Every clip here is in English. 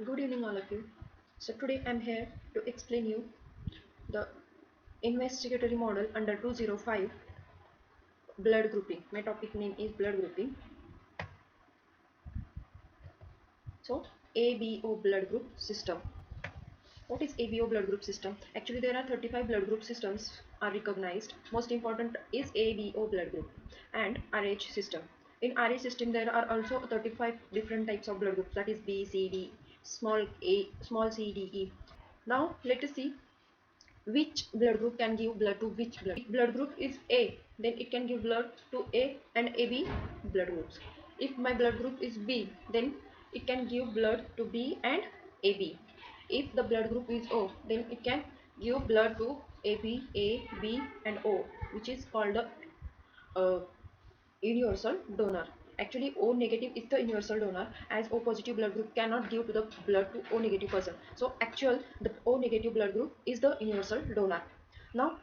Good evening, all of you. So today I'm here to explain you the investigatory model under 205 blood grouping. My topic name is blood grouping. So ABO blood group system. What is ABO blood group system? Actually, there are 35 blood group systems are recognized. Most important is ABO blood group and RH system. In RH system, there are also 35 different types of blood groups. That is B, C, D, small a, small c, D, E. Now let us see which blood group can give blood to which blood. If blood group is A, then it can give blood to A and AB blood groups. If my blood group is B, then it can give blood to B and AB. If the blood group is O, then it can give blood to AB, A, B and O, which is called the uh, universal donor. Actually, O negative is the universal donor, as O positive blood group cannot give to the blood to O negative person. So actual the O negative blood group is the universal donor. Now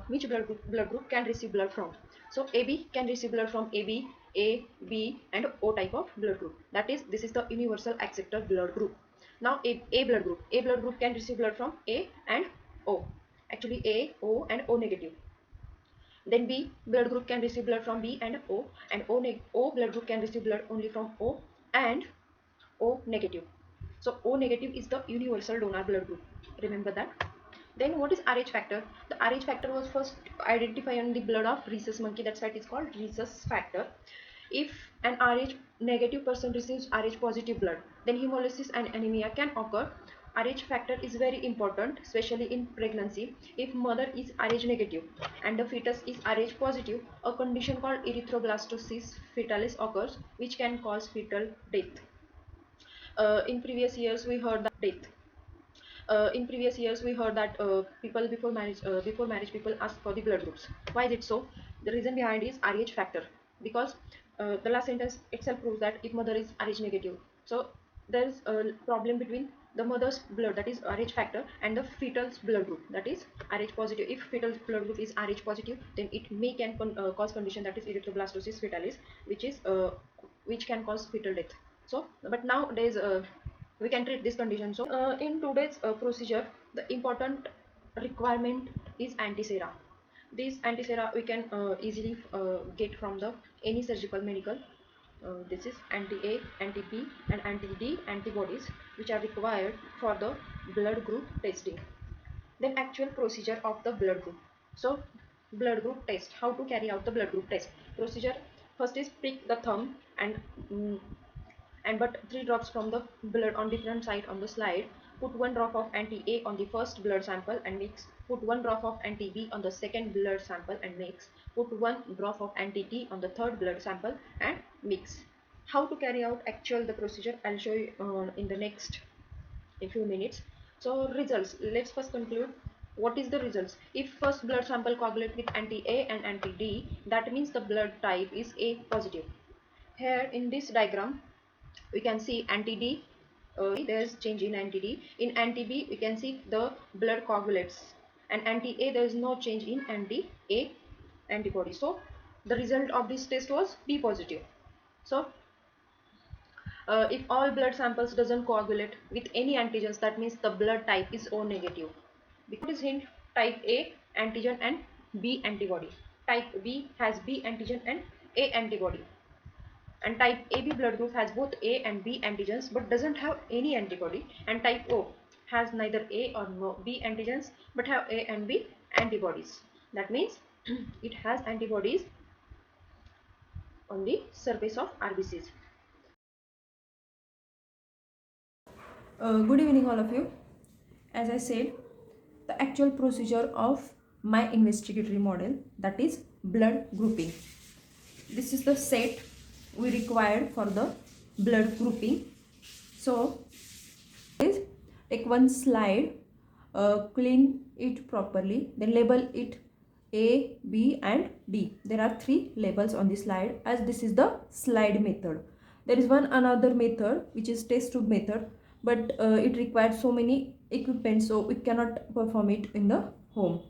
which blood group can receive blood from? So AB can receive blood from AB, A, B and O type of blood group. That is, this is the universal acceptor blood group. Now A blood group. A blood group can receive blood from A and O. Actually A, O and O negative. Then B blood group can receive blood from B and O blood group can receive blood only from O and O negative. So O negative is the universal donor blood group. Remember that. Then what is RH factor? The RH factor was first identified in the blood of rhesus monkey. That's why it is called rhesus factor. If an RH negative person receives RH positive blood, then hemolysis and anemia can occur. RH factor is very important, especially in pregnancy. If mother is RH negative and the fetus is RH positive, a condition called erythroblastosis fetalis occurs, which can cause fetal death. In previous years, we heard that death. In previous years, we heard that people before marriage, people ask for the blood groups. Why is it so? The reason behind is RH factor, because the last sentence itself proves that if mother is RH negative, so there is a problem between the mother's blood, that is RH factor, and the fetal's blood group, that is RH positive. If fetal blood group is RH positive, then it may cause condition that is erythroblastosis fetalis, which can cause fetal death. So, but nowadays we can treat this condition. So in today's procedure, the important requirement is antisera. These antisera we can easily get from the any surgical medical. This is anti-A, anti-B and anti-D antibodies, which are required for the blood group testing. Then actual procedure of the blood group. So blood group test, how to carry out the blood group test procedure. First is prick the thumb mm, and but 3 drops from the blood on different side on the slide. Put 1 drop of anti-A on the first blood sample and mix. Put 1 drop of anti-B on the second blood sample and mix. Put 1 drop of anti-T on the third blood sample and mix. How to carry out actual the procedure, I'll show you in the next a few minutes. So results, let's first conclude what is the results. If first blood sample coagulate with anti-A and anti-D, that means the blood type is A positive. Here in this diagram we can see anti-D, there's change in anti-D. In anti-B we can see the blood coagulates, and anti-A there is no change in anti-A antibody. So the result of this test was B positive. So if all blood samples doesn't coagulate with any antigens, that means the blood type is O negative. Because hint, type A antigen and B antibody. Type B has B antigen and A antibody. And type AB blood group has both A and B antigens but doesn't have any antibody. And type O has neither A or no B antigens but have A and B antibodies. That means it has antibodies on the surface of RBCs. Good evening, all of you. As I said, the actual procedure of my investigatory model, that is blood grouping. This is the set we required for the blood grouping. So, is take one slide, clean it properly, then label it A, B and D. There are 3 labels on the slide, as this is the slide method. There is one another method which is test tube method, but it requires so many equipment, so we cannot perform it in the home.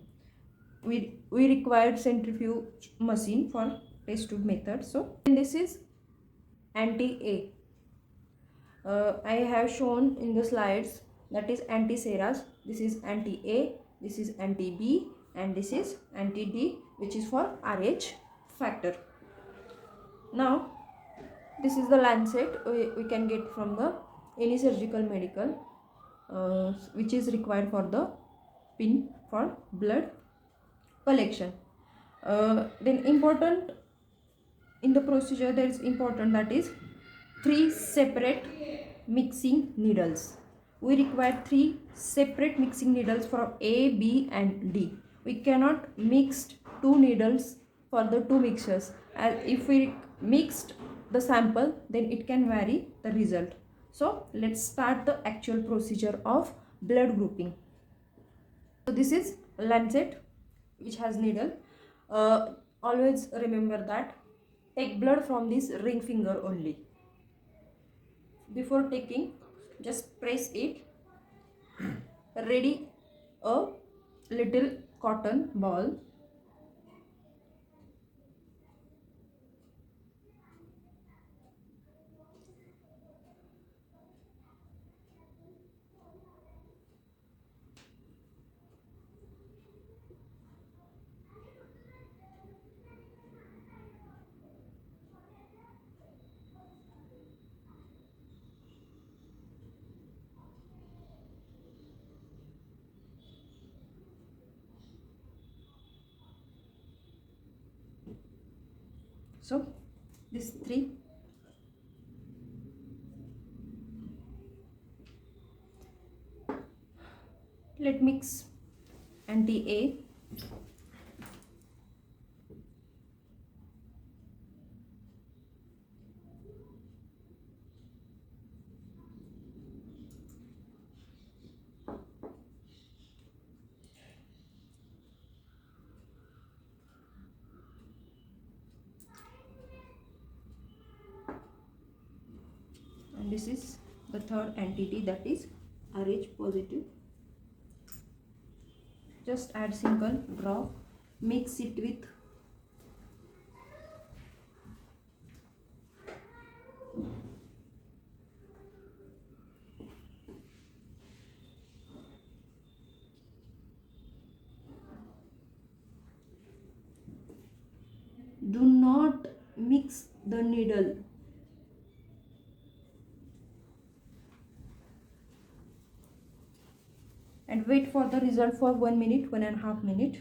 We required centrifuge machine for test tube method. So this is anti-A. I have shown in the slides, that is anti-Serras. This is anti-A, this is anti-B, and this is anti-D, which is for RH factor. Now this is the lancet we can get from the any surgical medical, which is required for the pin for blood collection. Then important in the procedure, there is important, that is 3 separate mixing needles. We require 3 separate mixing needles for A, B and D. We cannot mix 2 needles for the 2 mixtures, as if we mixed the sample, then it can vary the result. So let's start the actual procedure of blood grouping. So this is lancet which has needle. Always remember that take blood from this ring finger only. Before taking, just press it. Ready a little cotton ball. So this 3. Let mix anti-A, and this is the third entity, that is RH positive. Just add single drop, mix it with do not mix the needle. And wait for the result for 1 minute, 1.5 minutes.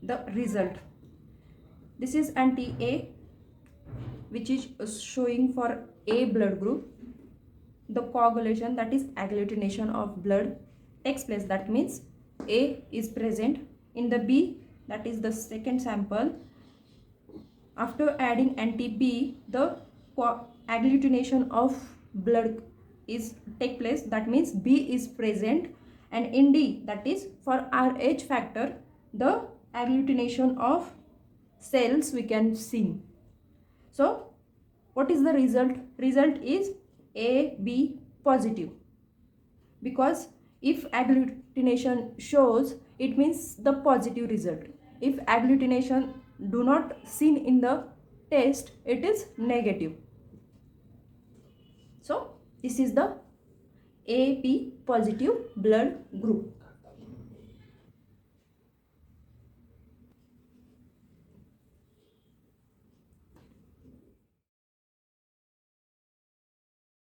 The result, this is anti-A, which is showing for A blood group. The coagulation, that is agglutination of blood, takes place. That means A is present in the B, that is the second sample. After adding anti-B, the agglutination of blood is take place. That means B is present, and in D, that is for RH factor, the agglutination of cells we can see. So what is the result? Result is AB positive, because if agglutination shows, it means the positive result. If agglutination do not seen in the test, it is negative. So this is the AB positive blood group.